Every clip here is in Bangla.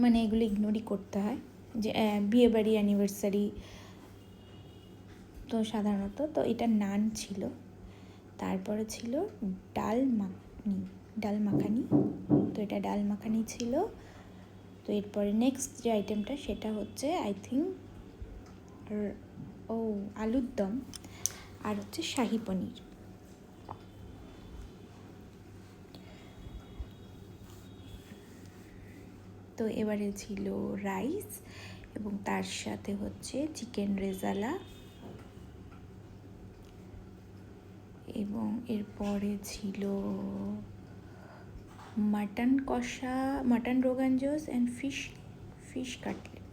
মানে এগুলো ইগনোরই করতে হয়, যে বিয়েবাড়ি অ্যানিভার্সারি তো সাধারণত। তো এটা নান ছিল, তারপরে ছিল ডাল মাখানি। তো এটা ডাল মাখানি ছিল। তো এরপরে নেক্সট যে আইটেমটা সেটা হচ্ছে আই থিঙ্ক আলুর দম আর হচ্ছে শাহি পনির। তো এবারে ছিল রাইস এবং তার সাথে হচ্ছে চিকেন রেজালা, এবং এরপরে ছিল মাটন কষা, মাটন রোগান জোস অ্যান্ড ফিশ কাটলেট।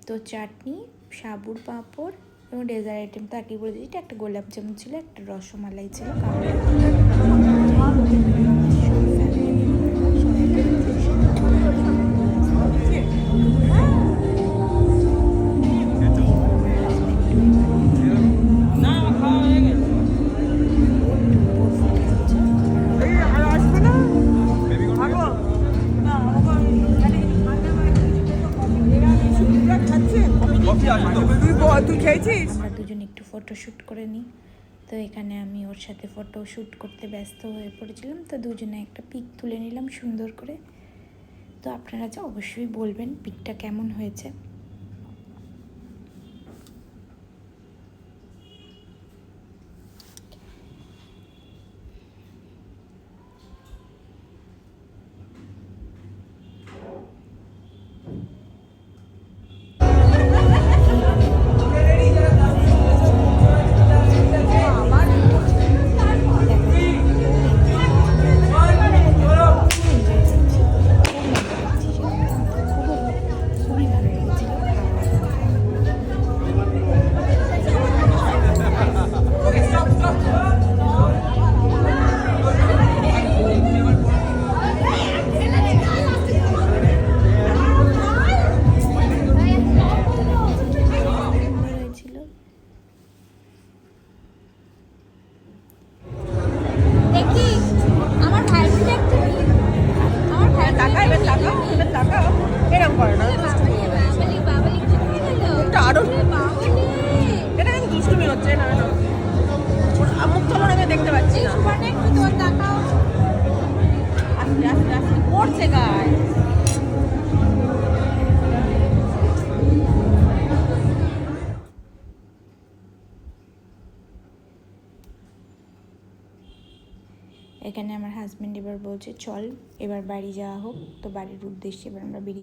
তো চাটনি, সাবুর পাঁপড় এবং ডেজার্ট আইটেম তো আগে বলে দিয়েছি, একটা গোলাপ জামুন ছিল, একটা রসমালাই ছিল, আমরা দুজন একটু ফটোশ্যুট করে নিই। তো এখানে আমি ওর সাথে ফটোশ্যুট করতে ব্যস্ত হয়ে পড়েছিলাম, তো দুজনে একটা পিক তুলে নিলাম সুন্দর করে। তো আপনারা যা অবশ্যই বলবেন পিকটা কেমন হয়েছে। দেখতে পাচ্ছি না, আস্তে আস্তে আস্তে পড়ছে গায়ে। এখানে আমার হাজব্যান্ড এবার বলছে চল এবার বাড়ি যাওয়া হোক। তো বাড়ির উদ্দেশ্যে এবার আমরা বেরিয়ে